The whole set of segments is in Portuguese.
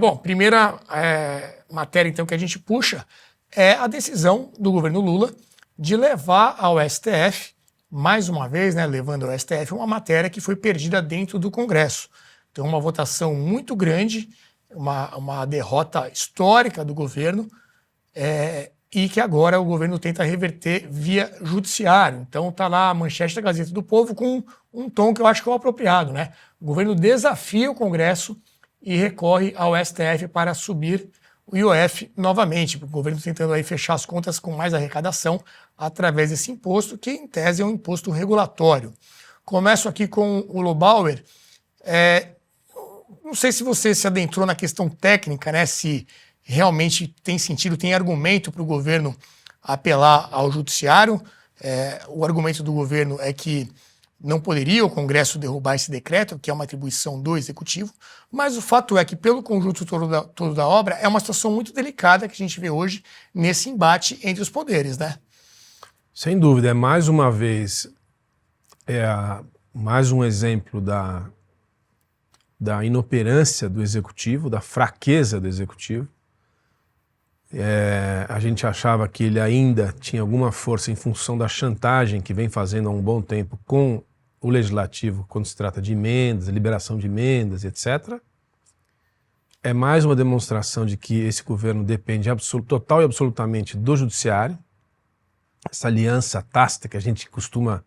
Bom, primeira matéria então que a gente puxa é a decisão do governo Lula de levar ao STF, mais uma vez, né, levando ao STF uma matéria que foi perdida dentro do Congresso. Então, uma votação muito grande, uma derrota histórica do governo, e que agora o governo tenta reverter via judiciário. Então está lá a manchete da Gazeta do Povo com um tom que eu acho que é o apropriado, né? O governo desafia o Congresso e recorre ao STF para subir o IOF novamente. O governo tentando aí fechar as contas com mais arrecadação através desse imposto, que em tese é um imposto regulatório. Começo aqui com o Lobauer. Não sei se você se adentrou na questão técnica, né? Se realmente tem sentido, tem argumento para o governo apelar ao judiciário. O argumento do governo é que não poderia o Congresso derrubar esse decreto, que é uma atribuição do Executivo, mas o fato é que, pelo conjunto todo da obra, é uma situação muito delicada que a gente vê hoje nesse embate entre os poderes, né? Sem dúvida, é mais uma vez, mais um exemplo da inoperância do Executivo, da fraqueza do Executivo. A gente achava que ele ainda tinha alguma força em função da chantagem que vem fazendo há um bom tempo com o Legislativo quando se trata de emendas, liberação de emendas, etc. É mais uma demonstração de que esse governo depende total e absolutamente do Judiciário. Essa aliança tácita que a gente costuma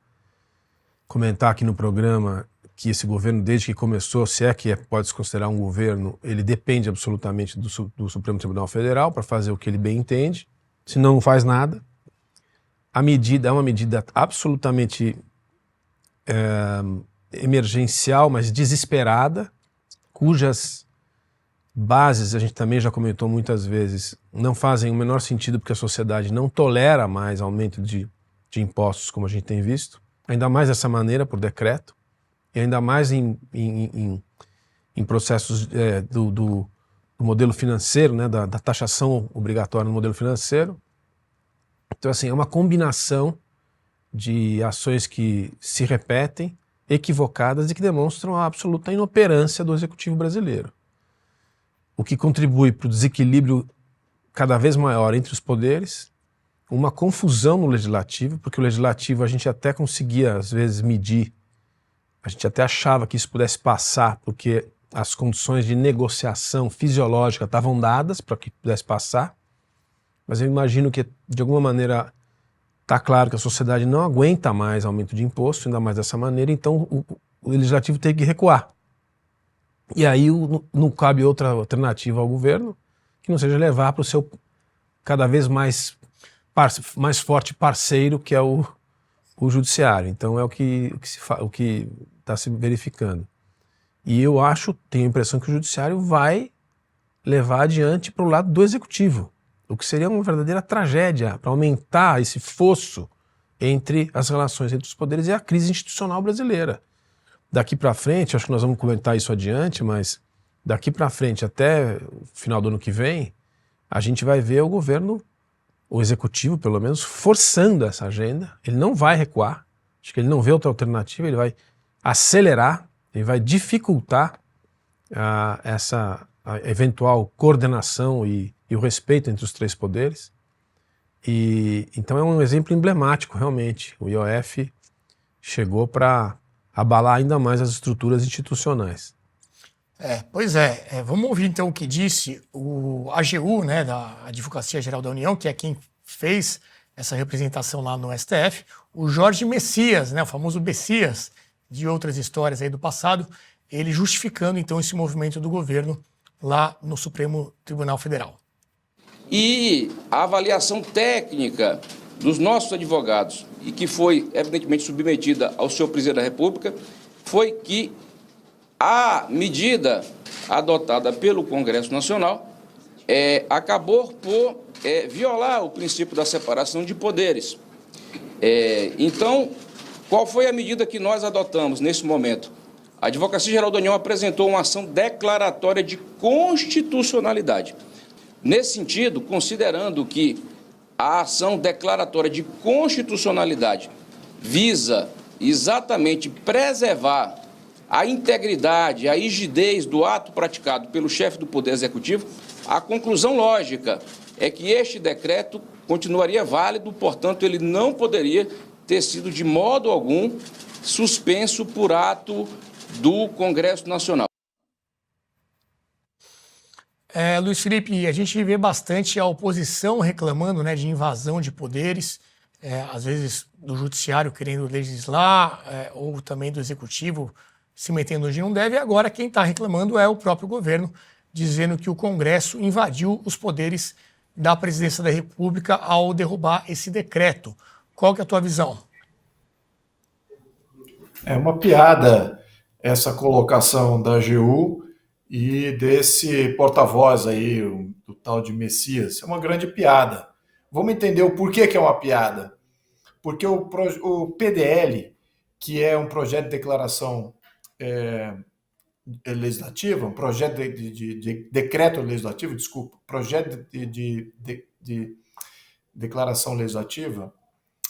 comentar aqui no programa, que esse governo, desde que começou, se é que pode se considerar um governo, ele depende absolutamente do Supremo Tribunal Federal para fazer o que ele bem entende, senão não faz nada. A medida é uma medida absolutamente emergencial, mas desesperada, cujas bases, a gente também já comentou muitas vezes, não fazem o menor sentido porque a sociedade não tolera mais aumento de impostos como a gente tem visto, ainda mais dessa maneira, por decreto. E ainda mais em processos do modelo financeiro, né, da taxação obrigatória no modelo financeiro. Então, assim, é uma combinação de ações que se repetem, equivocadas e que demonstram a absoluta inoperância do Executivo brasileiro. O que contribui para o desequilíbrio cada vez maior entre os poderes, uma confusão no Legislativo, porque o Legislativo a gente até conseguia, às vezes, medir. A gente até achava que isso pudesse passar, porque as condições de negociação fisiológica estavam dadas para que pudesse passar, mas eu imagino que, de alguma maneira, está claro que a sociedade não aguenta mais aumento de imposto, ainda mais dessa maneira, então o Legislativo tem que recuar. E aí não cabe outra alternativa ao governo que não seja levar para o seu cada vez mais forte parceiro, que é o Judiciário. Então é o que está se verificando. E eu tenho a impressão que o Judiciário vai levar adiante para o lado do Executivo, o que seria uma verdadeira tragédia para aumentar esse fosso entre as relações entre os poderes e a crise institucional brasileira. Daqui para frente, acho que nós vamos comentar isso adiante, mas daqui para frente até o final do ano que vem, a gente vai ver o governo, o Executivo pelo menos, forçando essa agenda. Ele não vai recuar, acho que ele não vê outra alternativa, ele vai acelerar, ele vai dificultar essa eventual coordenação e o respeito entre os três poderes. Então é um exemplo emblemático, realmente. O IOF chegou para abalar ainda mais as estruturas institucionais. Pois é. Vamos ouvir então o que disse o AGU, né, da Advocacia Geral da União, que é quem fez essa representação lá no STF, o Jorge Messias, né, o famoso Messias de outras histórias aí do passado, ele justificando então esse movimento do governo lá no Supremo Tribunal Federal. E a avaliação técnica dos nossos advogados, e que foi evidentemente submetida ao senhor Presidente da República, foi que a medida adotada pelo Congresso Nacional acabou por violar o princípio da separação de poderes. Então, qual foi a medida que nós adotamos nesse momento? A Advocacia Geral da União apresentou uma ação declaratória de constitucionalidade. Nesse sentido, considerando que a ação declaratória de constitucionalidade visa exatamente preservar a integridade, a rigidez do ato praticado pelo chefe do Poder Executivo, a conclusão lógica é que este decreto continuaria válido, portanto, ele não poderia ter sido de modo algum suspenso por ato do Congresso Nacional. Luiz Felipe, a gente vê bastante a oposição reclamando, né, de invasão de poderes, às vezes do judiciário querendo legislar, ou também do executivo se metendo onde não deve. E agora quem está reclamando é o próprio governo, dizendo que o Congresso invadiu os poderes da presidência da República ao derrubar esse decreto. Qual que é a tua visão? É uma piada essa colocação da AGU e desse porta-voz aí, do tal de Messias. É uma grande piada. Vamos entender o porquê que é uma piada. Porque o PDL, que é um projeto de declaração legislativa, um projeto de decreto legislativo, desculpa, projeto de declaração legislativa,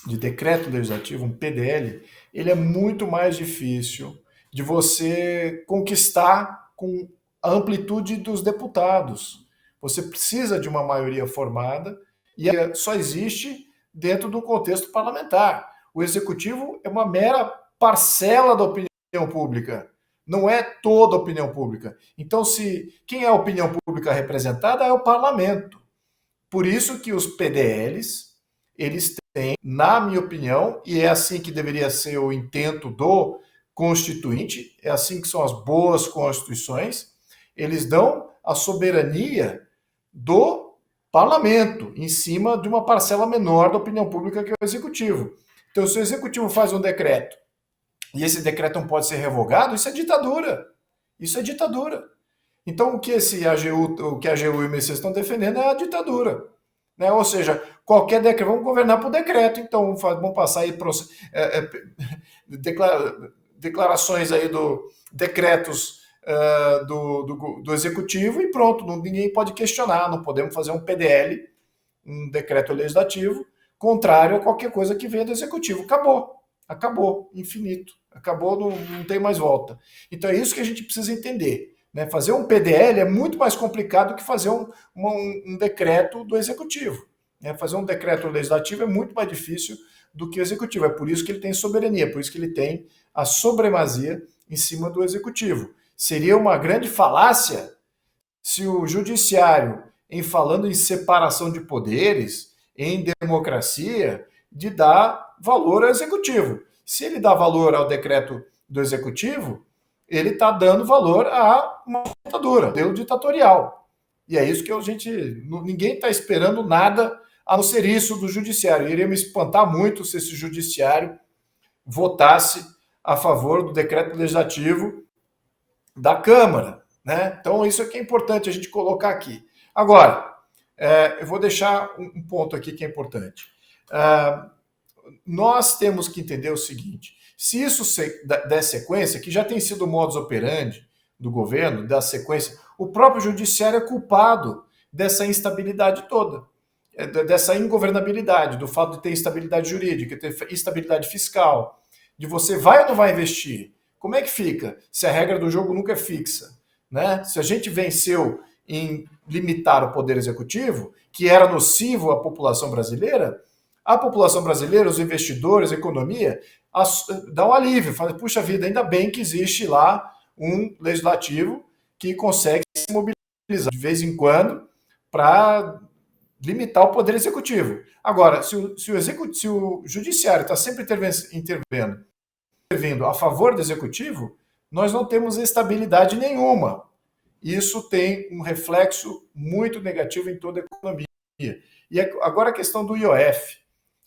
de decreto legislativo, um PDL, ele é muito mais difícil de você conquistar com a amplitude dos deputados. Você precisa de uma maioria formada e só existe dentro do contexto parlamentar. O executivo é uma mera parcela da opinião pública, não é toda a opinião pública. Então, quem é a opinião pública representada é o parlamento. Por isso que os PDLs, eles têm, na minha opinião, e é assim que deveria ser o intento do Constituinte, é assim que são as boas constituições, eles dão a soberania do parlamento em cima de uma parcela menor da opinião pública que é o executivo. Então, se o executivo faz um decreto e esse decreto não pode ser revogado, isso é ditadura. Isso é ditadura. Então, o que a AGU e o Messias estão defendendo é a ditadura. Né? Ou seja, qualquer decreto, vamos governar por decreto, então vamos passar aí declarações aí decretos do executivo e pronto, ninguém pode questionar, não podemos fazer um PDL, um decreto legislativo, contrário a qualquer coisa que venha do executivo. Acabou, infinito, acabou, não tem mais volta. Então é isso que a gente precisa entender. Né? Fazer um PDL é muito mais complicado que fazer um decreto do executivo. Né? Fazer um decreto legislativo é muito mais difícil do que o executivo. É por isso que ele tem soberania, por isso que ele tem a supremacia em cima do executivo. Seria uma grande falácia se o judiciário, falando em separação de poderes, em democracia, de dar valor ao executivo. Se ele dá valor ao decreto do executivo, ele está dando valor a uma ditadura, modelo ditatorial. E é isso que ninguém está esperando nada a não ser isso do judiciário. Iria me espantar muito se esse judiciário votasse a favor do decreto legislativo da Câmara. Né? Então, isso aqui é importante a gente colocar aqui. Agora, eu vou deixar um ponto aqui que é importante. Nós temos que entender o seguinte: se isso der sequência, que já tem sido o modus operandi do governo, da sequência, o próprio judiciário é culpado dessa instabilidade toda, dessa ingovernabilidade, do fato de ter instabilidade jurídica, ter instabilidade fiscal, de você vai ou não vai investir. Como é que fica se a regra do jogo nunca é fixa? Né? Se a gente venceu em limitar o poder executivo, que era nocivo à população brasileira, os investidores, a economia, dá um alívio. Fala, puxa vida, ainda bem que existe lá um legislativo que consegue se mobilizar de vez em quando para limitar o poder executivo. Agora, se o judiciário está sempre intervindo a favor do executivo, nós não temos estabilidade nenhuma. Isso tem um reflexo muito negativo em toda a economia. E agora a questão do IOF.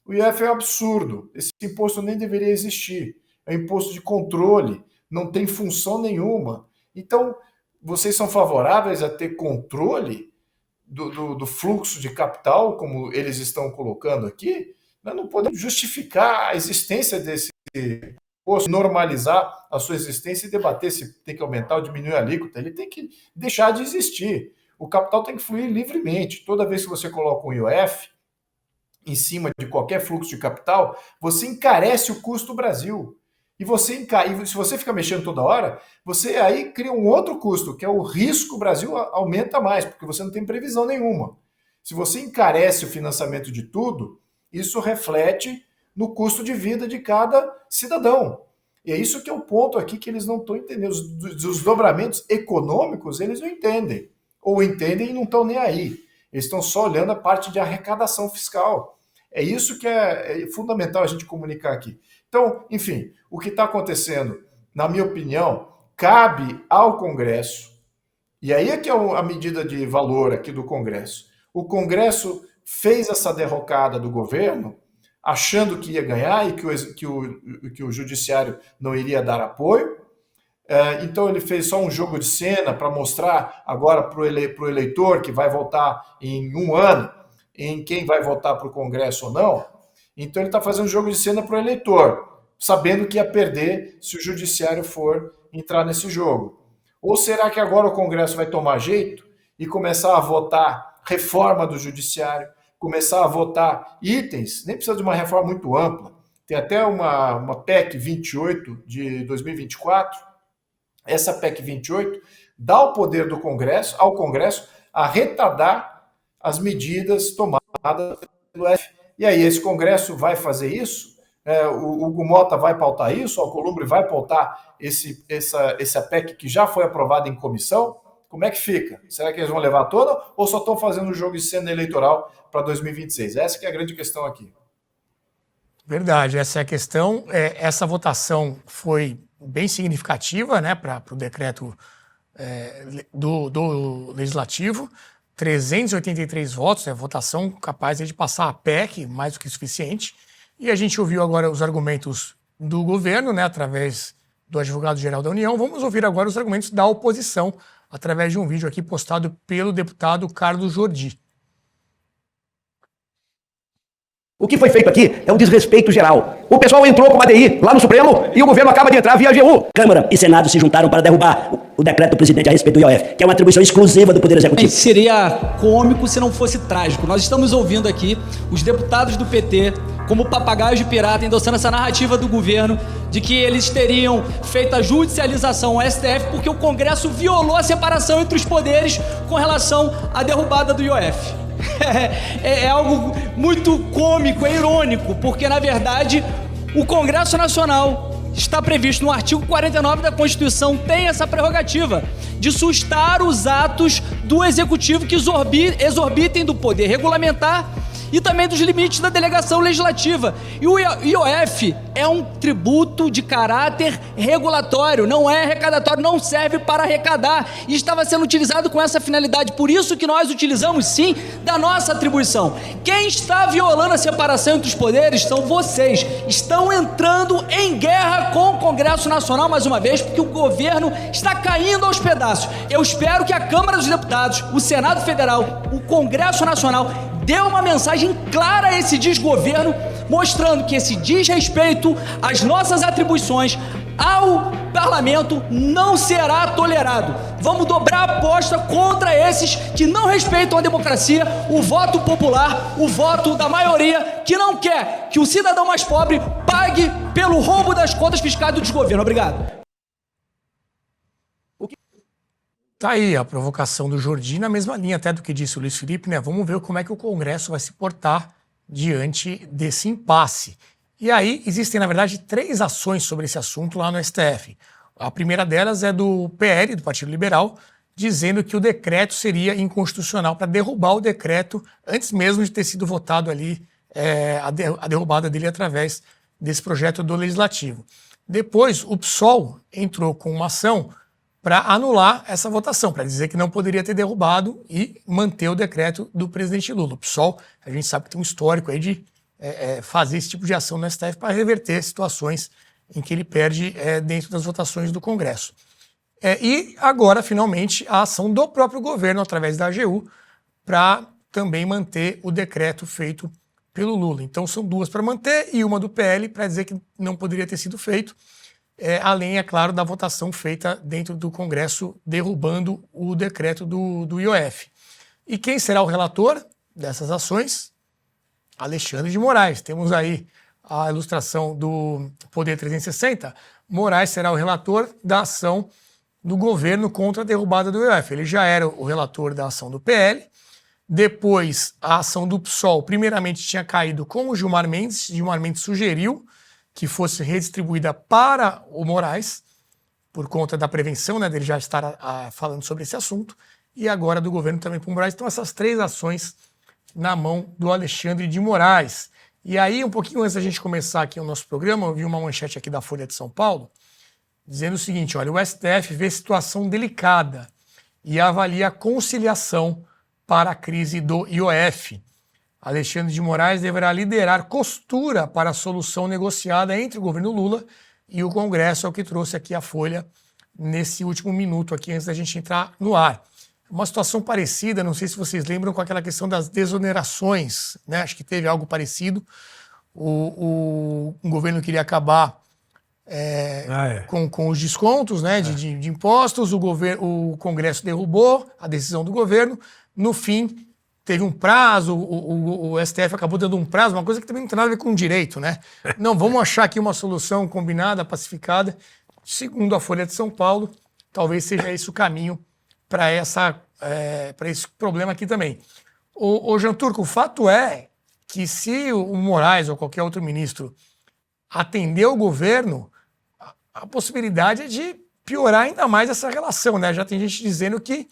O IOF é um absurdo. Esse imposto nem deveria existir. É um imposto de controle, não tem função nenhuma. Então, vocês são favoráveis a ter controle do fluxo de capital, como eles estão colocando aqui? Nós não podemos justificar a existência desse imposto, normalizar a sua existência e debater se tem que aumentar ou diminuir a alíquota. Ele tem que deixar de existir. O capital tem que fluir livremente. Toda vez que você coloca um IOF em cima de qualquer fluxo de capital, você encarece o custo do Brasil. E se você fica mexendo toda hora, você aí cria um outro custo, que é o risco. O Brasil aumenta mais, porque você não tem previsão nenhuma. Se você encarece o financiamento de tudo, isso reflete no custo de vida de cada cidadão. E é isso que é o ponto aqui que eles não estão entendendo. Os dobramentos econômicos, eles não entendem. Ou entendem e não estão nem aí. Eles estão só olhando a parte de arrecadação fiscal. É isso que é fundamental a gente comunicar aqui. Então, enfim, o que está acontecendo, na minha opinião, cabe ao Congresso, e aí é que é a medida de valor aqui do Congresso. O Congresso fez essa derrocada do governo, achando que ia ganhar e que o Judiciário não iria dar apoio. Então ele fez só um jogo de cena para mostrar agora para o eleitor que vai votar em um ano, em quem vai votar para o Congresso ou não. Então ele está fazendo um jogo de cena para o eleitor, sabendo que ia perder se o Judiciário for entrar nesse jogo. Ou será que agora o Congresso vai tomar jeito e começar a votar reforma do Judiciário, começar a votar itens, nem precisa de uma reforma muito ampla, tem até uma PEC 28 de 2024, essa PEC 28 dá o poder ao Congresso a retardar as medidas tomadas pelo STF. E aí esse Congresso vai fazer isso? O Hugo Mota vai pautar isso? O Alcolumbre vai pautar essa PEC que já foi aprovada em comissão? Como é que fica? Será que eles vão levar toda ou só estão fazendo um jogo de cena eleitoral para 2026? Essa que é a grande questão aqui. Verdade, essa é a questão. Essa votação foi bem significativa, né, para o decreto do Legislativo. 383 votos, votação capaz de passar a PEC, mais do que suficiente. E a gente ouviu agora os argumentos do governo, né, através do advogado-geral da União. Vamos ouvir agora os argumentos da oposição, através de um vídeo aqui postado pelo deputado Carlos Jordi. O que foi feito aqui é um desrespeito geral. O pessoal entrou com uma ADI lá no Supremo e o governo acaba de entrar via AGU. Câmara e Senado se juntaram para derrubar o decreto do presidente a respeito do IOF, que é uma atribuição exclusiva do Poder Executivo. Seria cômico se não fosse trágico. Nós estamos ouvindo aqui os deputados do PT, como papagaios de pirata, endossando essa narrativa do governo de que eles teriam feito a judicialização ao STF porque o Congresso violou a separação entre os poderes com relação à derrubada do IOF. É algo muito cômico, é irônico, porque na verdade o Congresso Nacional está previsto no artigo 49 da Constituição, tem essa prerrogativa de sustar os atos do Executivo que exorbitem do poder regulamentar e também dos limites da delegação legislativa. E o IOF é um tributo de caráter regulatório, não é arrecadatório, não serve para arrecadar, e estava sendo utilizado com essa finalidade. Por isso que nós utilizamos sim da nossa atribuição. Quem está violando a separação entre os poderes são vocês. Estão entrando em guerra com o Congresso Nacional mais uma vez, porque o governo está caindo aos pedaços. Eu espero que a Câmara dos Deputados, o Senado Federal, o Congresso Nacional deu uma mensagem clara a esse desgoverno, mostrando que esse desrespeito às nossas atribuições ao parlamento não será tolerado. Vamos dobrar a aposta contra esses que não respeitam a democracia, o voto popular, o voto da maioria que não quer que o cidadão mais pobre pague pelo roubo das contas fiscais do desgoverno. Obrigado. Tá aí a provocação do Jordi, na mesma linha até do que disse o Luiz Felipe, né? Vamos ver como é que o Congresso vai se portar diante desse impasse. E aí existem, na verdade, 3 ações sobre esse assunto lá no STF. A primeira delas é do PL, do Partido Liberal, dizendo que o decreto seria inconstitucional para derrubar o decreto antes mesmo de ter sido votado ali a derrubada dele através desse projeto do Legislativo. Depois, o PSOL entrou com uma ação para anular essa votação, para dizer que não poderia ter derrubado e manter o decreto do presidente Lula. O PSOL, a gente sabe que tem um histórico aí de fazer esse tipo de ação no STF para reverter situações em que ele perde dentro das votações do Congresso. E agora, finalmente, a ação do próprio governo, através da AGU, para também manter o decreto feito pelo Lula. Então são 2 para manter e uma do PL para dizer que não poderia ter sido feito. Além, é claro, da votação feita dentro do Congresso derrubando o decreto do IOF. E quem será o relator dessas ações? Alexandre de Moraes. Temos aí a ilustração do Poder 360, Moraes será o relator da ação do governo contra a derrubada do IOF. Ele já era o relator da ação do PL, depois a ação do PSOL primeiramente tinha caído com o Gilmar Mendes sugeriu que fosse redistribuída para o Moraes, por conta da prevenção, né, dele já estar falando sobre esse assunto, e agora do governo também para o Moraes. Então essas 3 ações na mão do Alexandre de Moraes. E aí, um pouquinho antes da gente começar aqui o nosso programa, eu vi uma manchete aqui da Folha de São Paulo, dizendo o seguinte, olha, o STF vê situação delicada e avalia a conciliação para a crise do IOF. Alexandre de Moraes deverá liderar costura para a solução negociada entre o governo Lula e o Congresso, é o que trouxe aqui a Folha nesse último minuto aqui, antes da gente entrar no ar. Uma situação parecida, não sei se vocês lembram, com aquela questão das desonerações, né? Acho que teve algo parecido. O governo queria acabar com os descontos, né, de impostos, o Congresso derrubou a decisão do governo, no fim teve um prazo, o STF acabou dando um prazo, uma coisa que também não tem nada a ver com direito, né? Não, vamos achar aqui uma solução combinada, pacificada. Segundo a Folha de São Paulo, talvez seja esse o caminho para esse problema aqui também. O Jean Turco, o fato é que se o Moraes ou qualquer outro ministro atender o governo, a possibilidade é de piorar ainda mais essa relação, né? Já tem gente dizendo que,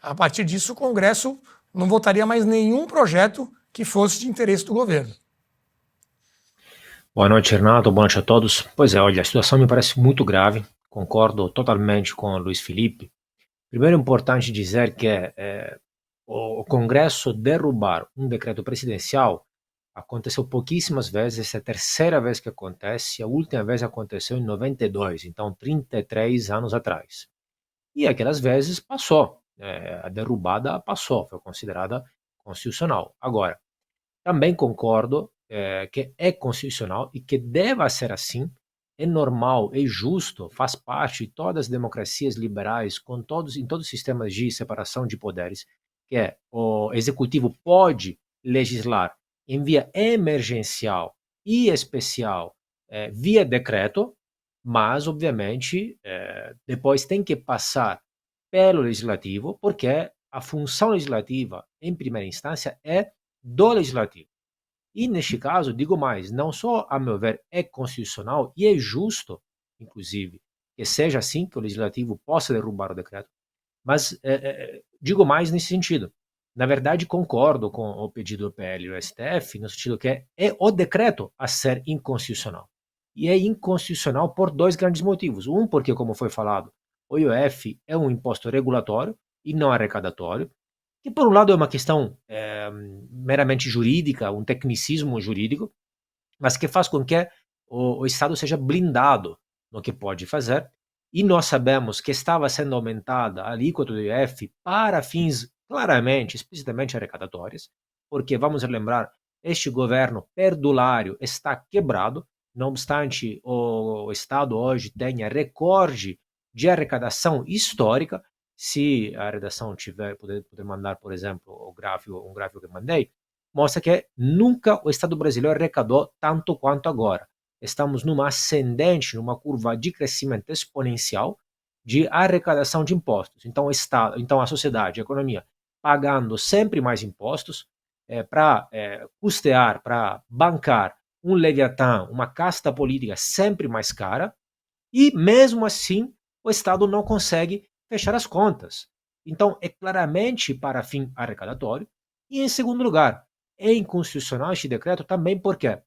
a partir disso, o Congresso não votaria mais nenhum projeto que fosse de interesse do governo. Boa noite, Renato. Boa noite a todos. Pois é, olha, a situação me parece muito grave. Concordo totalmente com o Luiz Felipe. Primeiro é importante dizer que o Congresso derrubar um decreto presidencial aconteceu pouquíssimas vezes, essa é a terceira vez que acontece, a última vez aconteceu em 92, então 33 anos atrás. E aquelas vezes passou, a derrubada passou, foi considerada constitucional. Agora, também concordo que é constitucional e que deva ser assim, é normal, é justo, faz parte de todas as democracias liberais, em todos os sistemas de separação de poderes, que o executivo pode legislar em via emergencial e especial via decreto, mas, obviamente, depois tem que passar pelo legislativo, porque a função legislativa, em primeira instância, é do legislativo. E, neste caso, digo mais, não só, a meu ver, é constitucional e é justo, inclusive, que seja assim, que o legislativo possa derrubar o decreto, mas digo mais nesse sentido. Na verdade, concordo com o pedido do PL e do STF, no sentido que é o decreto a ser inconstitucional. E é inconstitucional por 2 grandes motivos. Um, porque, como foi falado, o IOF é um imposto regulatório e não arrecadatório, que por um lado é uma questão meramente jurídica, um tecnicismo jurídico, mas que faz com que o Estado seja blindado no que pode fazer, e nós sabemos que estava sendo aumentada a alíquota do IOF para fins claramente, explicitamente arrecadatórios, porque, vamos lembrar, este governo perdulário está quebrado, não obstante o Estado hoje tenha recorde de arrecadação histórica. Se a redação puder mandar, por exemplo, um gráfico que mandei, mostra que nunca o Estado brasileiro arrecadou tanto quanto agora. Estamos numa ascendente, numa curva de crescimento exponencial de arrecadação de impostos. Então, a sociedade, a economia, pagando sempre mais impostos para custear, para bancar um leviatã, uma casta política sempre mais cara, e mesmo assim o Estado não consegue fechar as contas. Então, é claramente para fim arrecadatório. E, em segundo lugar, é inconstitucional este decreto também porque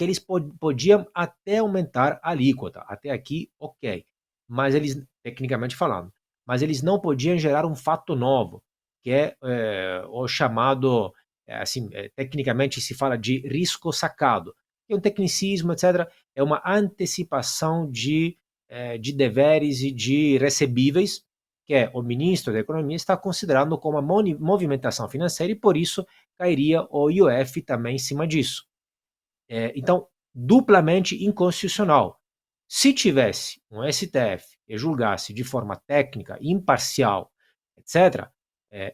eles podiam até aumentar a alíquota. Até aqui, ok. Mas eles, tecnicamente falando, mas eles não podiam gerar um fato novo, que é o chamado, tecnicamente se fala de risco sacado. É um tecnicismo, etc. É uma antecipação de deveres e de recebíveis que o ministro da Economia está considerando como uma movimentação financeira e, por isso, cairia o IOF também em cima disso. Então, duplamente inconstitucional. Se tivesse um STF que julgasse de forma técnica, imparcial, etc.,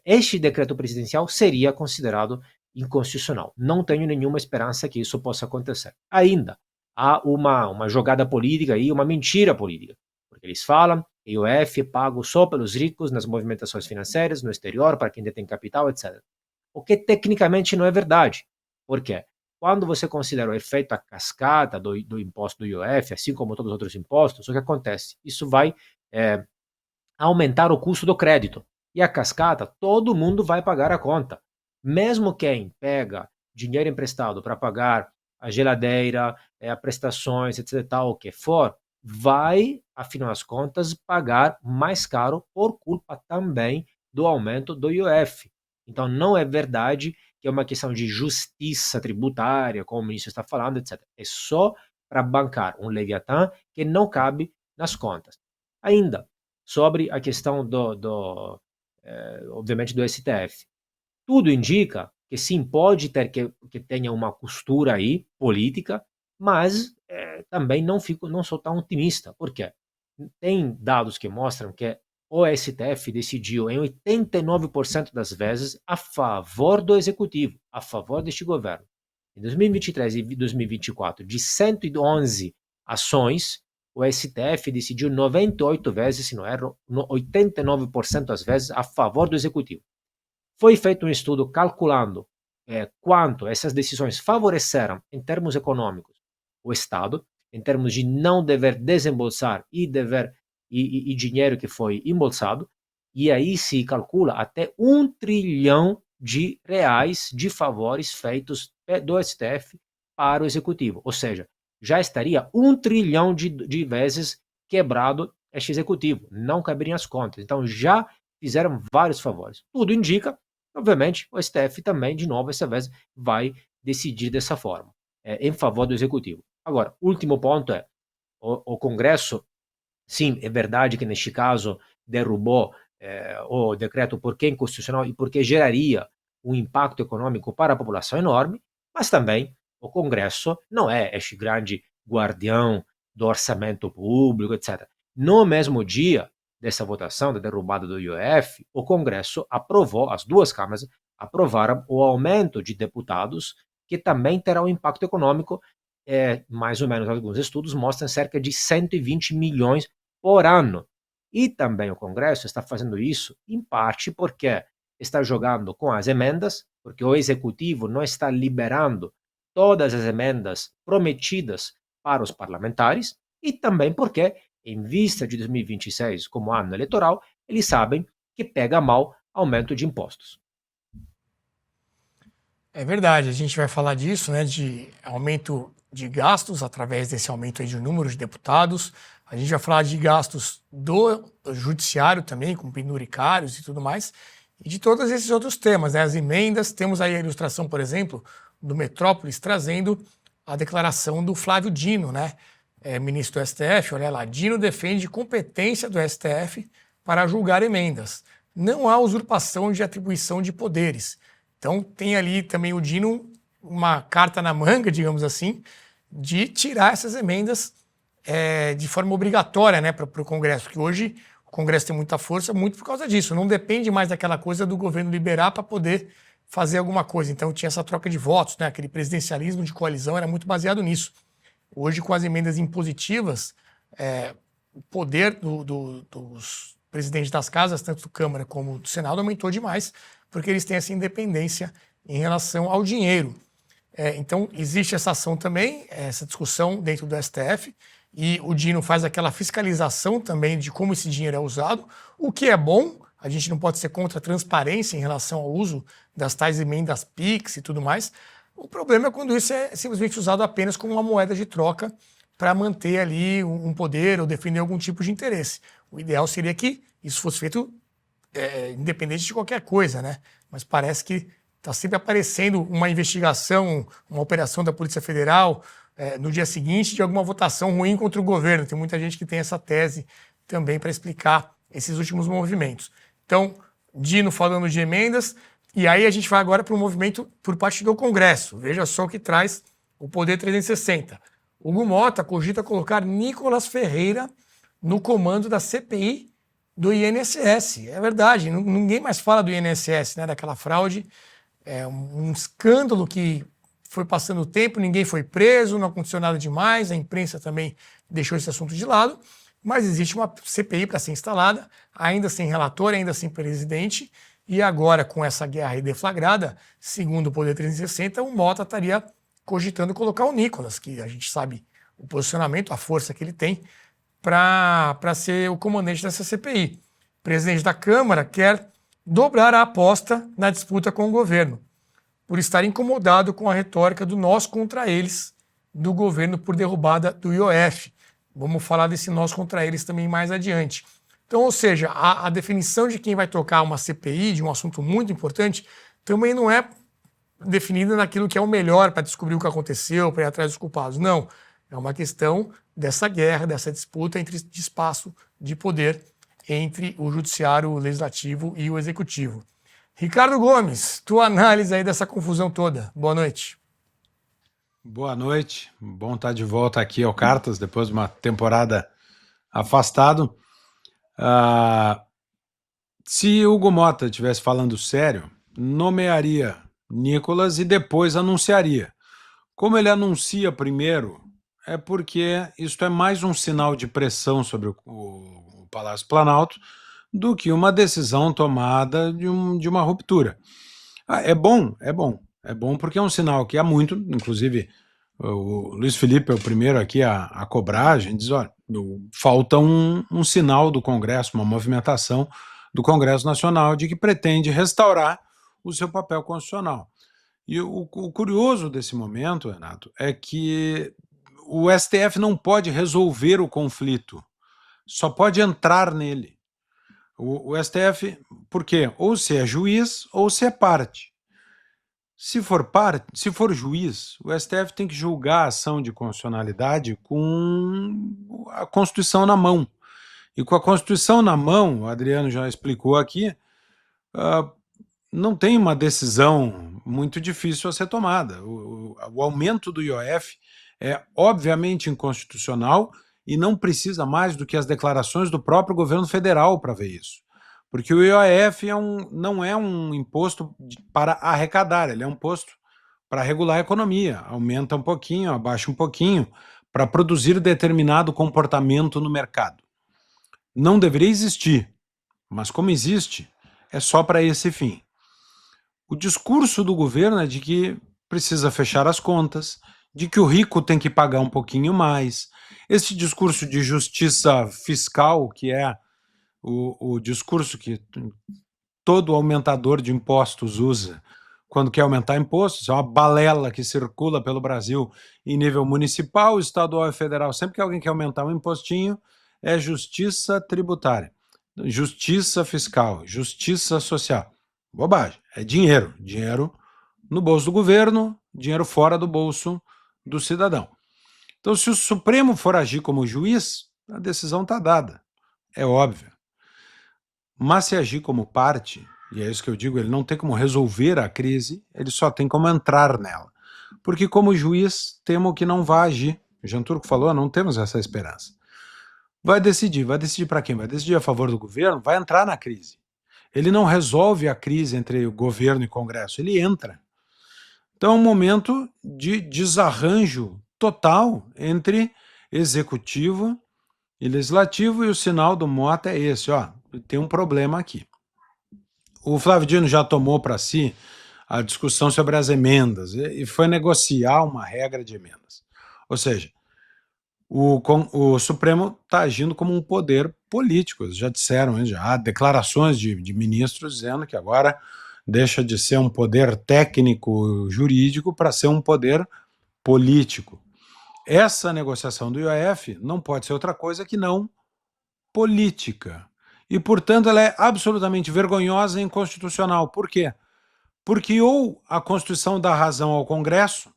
este decreto presidencial seria considerado inconstitucional. Não tenho nenhuma esperança que isso possa acontecer. Ainda há uma jogada política aí, uma mentira política, porque eles falam que o IOF é pago só pelos ricos nas movimentações financeiras, no exterior, para quem detém capital, etc. O que tecnicamente não é verdade. Por quê? Quando você considera o efeito a cascata do imposto do IOF, assim como todos os outros impostos, o que acontece? Isso vai aumentar o custo do crédito. E a cascata, todo mundo vai pagar a conta. Mesmo quem pega dinheiro emprestado para pagar a geladeira, prestações, etc., tal, o que for, vai, afinal das contas, pagar mais caro por culpa também do aumento do IOF. Então, não é verdade que é uma questão de justiça tributária, como o ministro está falando, etc. É só para bancar um Leviatã que não cabe nas contas. Ainda, sobre a questão obviamente, do STF. Tudo indica que sim, pode ter que tenha uma costura aí, política, mas também não sou tão otimista. Por quê? Tem dados que mostram que o STF decidiu em 89% das vezes a favor do executivo, a favor deste governo. Em 2023 e 2024, de 111 ações, o STF decidiu 98 vezes, se não erro, 89% das vezes a favor do executivo. Foi feito um estudo calculando quanto essas decisões favoreceram, em termos econômicos, o Estado, em termos de não dever desembolsar e dinheiro que foi embolsado, e aí se calcula até 1 trilhão de reais de favores feitos do STF para o Executivo. Ou seja, já estaria 1 trilhão de vezes quebrado este Executivo. Não caberiam as contas. Então já fizeram vários favores. Tudo indica, obviamente, o STF também, de novo, essa vez, vai decidir dessa forma, em favor do Executivo. Agora, último ponto é, o Congresso, sim, é verdade que neste caso derrubou o decreto porque é inconstitucional e porque geraria um impacto econômico para a população enorme, mas também o Congresso não é este grande guardião do orçamento público, etc. No mesmo dia dessa votação, da derrubada do IOF, o Congresso aprovou, as duas câmaras aprovaram o aumento de deputados, que também terá um impacto econômico, mais ou menos alguns estudos mostram cerca de 120 milhões por ano. E também o Congresso está fazendo isso, em parte, porque está jogando com as emendas, porque o Executivo não está liberando todas as emendas prometidas para os parlamentares, e também porque, em vista de 2026 como ano eleitoral, eles sabem que pega mal aumento de impostos. É verdade, a gente vai falar disso, né, de aumento de gastos através desse aumento aí de número de deputados. A gente vai falar de gastos do judiciário também, com penduricários e tudo mais, e de todos esses outros temas, né, as emendas. Temos aí a ilustração, por exemplo, do Metrópolis trazendo a declaração do Flávio Dino, né, ministro do STF. Olha lá, Dino defende competência do STF para julgar emendas. Não há usurpação de atribuição de poderes. Então tem ali também o Dino uma carta na manga, digamos assim, de tirar essas emendas de forma obrigatória, né, para o Congresso, que hoje o Congresso tem muita força, muito por causa disso. Não depende mais daquela coisa do governo liberar para poder fazer alguma coisa. Então tinha essa troca de votos, né, aquele presidencialismo de coalizão era muito baseado nisso. Hoje, com as emendas impositivas, o poder dos presidentes das casas, tanto do Câmara como do Senado, aumentou demais, porque eles têm essa independência em relação ao dinheiro. Então, existe essa ação também, essa discussão dentro do STF, e o Dino faz aquela fiscalização também de como esse dinheiro é usado, o que é bom. A gente não pode ser contra a transparência em relação ao uso das tais emendas PIX e tudo mais. O problema é quando isso é simplesmente usado apenas como uma moeda de troca para manter ali um poder ou defender algum tipo de interesse. O ideal seria que isso fosse feito independente de qualquer coisa, né? Mas parece que está sempre aparecendo uma investigação, uma operação da Polícia Federal no dia seguinte de alguma votação ruim contra o governo. Tem muita gente que tem essa tese também para explicar esses últimos movimentos. Então, Dino falando de emendas, e aí a gente vai agora para o movimento por parte do Congresso. Veja só o que traz o Poder 360. Hugo Mota cogita colocar Nicolas Ferreira no comando da CPI do INSS. É verdade, ninguém mais fala do INSS, né, daquela fraude É um escândalo que foi passando o tempo, ninguém foi preso, não aconteceu nada demais, a imprensa também deixou esse assunto de lado, mas existe uma CPI para ser instalada, ainda sem relator, ainda sem presidente, e agora com essa guerra aí deflagrada, segundo o Poder 360, o Mota estaria cogitando colocar o Nicolas, que a gente sabe o posicionamento, a força que ele tem, para ser o comandante dessa CPI. O presidente da Câmara quer dobrar a aposta na disputa com o governo, por estar incomodado com a retórica do nós contra eles do governo por derrubada do IOF. Vamos falar desse nós contra eles também mais adiante. Então, ou seja, a definição de quem vai tocar uma CPI, de um assunto muito importante, também não é definida naquilo que é o melhor para descobrir o que aconteceu, para ir atrás dos culpados. Não. É uma questão dessa guerra, dessa disputa de espaço de poder entre o judiciário, o legislativo e o executivo. Ricardo Gomes, tua análise aí dessa confusão toda. Boa noite. Boa noite. Bom estar de volta aqui ao Cartas, depois de uma temporada afastado. Se Hugo Mota estivesse falando sério, nomearia Nicolas e depois anunciaria. Como ele anuncia primeiro, é porque isso é mais um sinal de pressão sobre o Palácio Planalto do que uma decisão tomada de uma ruptura. É bom porque é um sinal que há muito, inclusive o Luiz Felipe é o primeiro aqui a cobrar, a gente diz, olha, falta um sinal do Congresso, uma movimentação do Congresso Nacional de que pretende restaurar o seu papel constitucional. E o curioso desse momento, Renato, é que o STF não pode resolver o conflito, só pode entrar nele. O STF, por quê? Ou se é juiz ou se é parte. Se for juiz, o STF tem que julgar a ação de constitucionalidade com a Constituição na mão. E com a Constituição na mão, o Adriano já explicou aqui, não tem uma decisão muito difícil a ser tomada. O aumento do IOF é obviamente inconstitucional e não precisa mais do que as declarações do próprio governo federal para ver isso. Porque o IOF não é um imposto para arrecadar, ele é um imposto para regular a economia. Aumenta um pouquinho, abaixa um pouquinho, para produzir determinado comportamento no mercado. Não deveria existir, mas como existe, é só para esse fim. O discurso do governo é de que precisa fechar as contas, de que o rico tem que pagar um pouquinho mais. Esse discurso de justiça fiscal, que é o discurso que todo aumentador de impostos usa quando quer aumentar impostos, é uma balela que circula pelo Brasil em nível municipal, estadual e federal. Sempre que alguém quer aumentar um impostinho, é justiça tributária, justiça fiscal, justiça social. Bobagem, é dinheiro. Dinheiro no bolso do governo, dinheiro fora do bolso do cidadão. Então, se o Supremo for agir como juiz, a decisão está dada, é óbvio. Mas se agir como parte, e é isso que eu digo, ele não tem como resolver a crise, ele só tem como entrar nela. Porque como juiz, temo que não vá agir. O Jean Turco falou, não temos essa esperança. Vai decidir para quem? Vai decidir a favor do governo? Vai entrar na crise. Ele não resolve a crise entre o governo e o Congresso, ele entra. Então é um momento de desarranjo total entre executivo e legislativo, e o sinal do Mota é esse, ó, tem um problema aqui. O Flávio Dino já tomou para si a discussão sobre as emendas e foi negociar uma regra de emendas. Ou seja, o Supremo está agindo como um poder político, eles já disseram, já há declarações de ministros dizendo que agora deixa de ser um poder técnico jurídico para ser um poder político. Essa negociação do IOF não pode ser outra coisa que não política. E, portanto, ela é absolutamente vergonhosa e inconstitucional. Por quê? Porque ou a Constituição dá razão ao Congresso,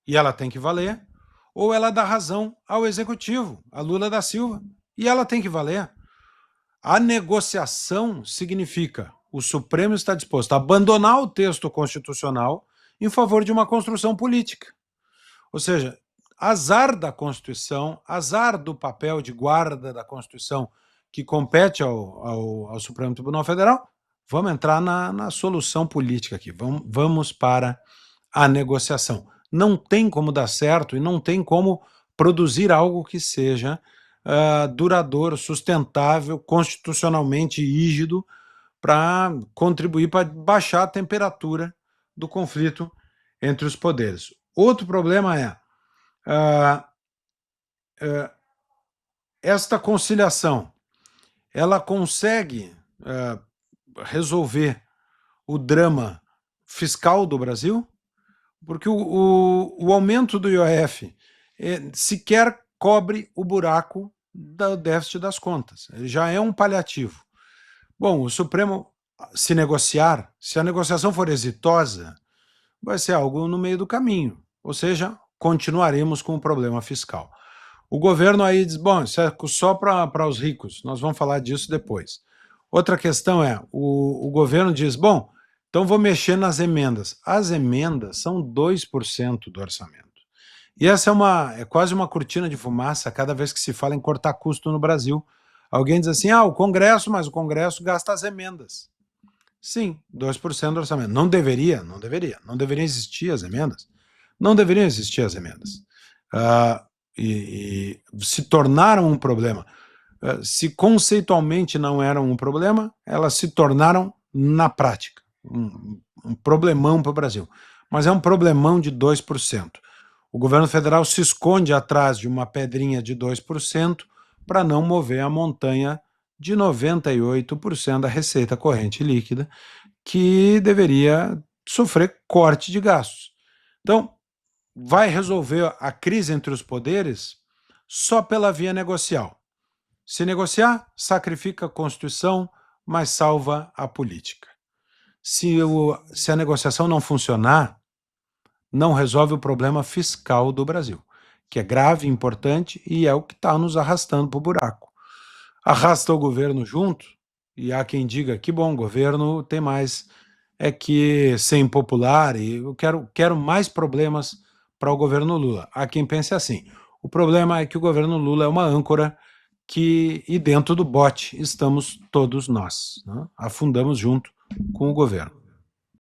e ela tem que valer, ou ela dá razão ao Executivo, a Lula da Silva, e ela tem que valer. A negociação significa o Supremo está disposto a abandonar o texto constitucional em favor de uma construção política. Ou seja, azar da Constituição, azar do papel de guarda da Constituição que compete ao Supremo Tribunal Federal, vamos entrar na solução política aqui, vamos para a negociação. Não tem como dar certo e não tem como produzir algo que seja duradouro, sustentável, constitucionalmente rígido, para contribuir para baixar a temperatura do conflito entre os poderes. Outro problema é esta conciliação, ela consegue resolver o drama fiscal do Brasil? Porque o aumento do IOF sequer cobre o buraco do déficit das contas. Ele já é um paliativo. Bom, o Supremo, se negociar, se a negociação for exitosa, vai ser algo no meio do caminho. Ou seja, continuaremos com o problema fiscal. O governo aí diz, bom, isso é só para os ricos, nós vamos falar disso depois. Outra questão é, o governo diz, bom, então vou mexer nas emendas. As emendas são 2% do orçamento. E essa é quase uma cortina de fumaça cada vez que se fala em cortar custo no Brasil. Alguém diz assim, o Congresso, mas o Congresso gasta as emendas. Sim, 2% do orçamento. Não deveriam existir as emendas. Não deveriam existir as emendas. E se tornaram um problema. Se conceitualmente não eram um problema, elas se tornaram na prática um problemão para o Brasil. Mas é um problemão de 2%. O governo federal se esconde atrás de uma pedrinha de 2% para não mover a montanha de 98% da receita corrente líquida, que deveria sofrer corte de gastos. Então, vai resolver a crise entre os poderes só pela via negocial. Se negociar, sacrifica a Constituição, mas salva a política. Se a negociação não funcionar, não resolve o problema fiscal do Brasil, que é grave, importante e é o que está nos arrastando para o buraco. Arrasta o governo junto, e há quem diga que bom, o governo tem mais que ser impopular e eu quero mais problemas para o governo Lula. Há quem pense assim, o problema é que o governo Lula é uma âncora e dentro do bote estamos todos nós, né? Afundamos junto com o governo.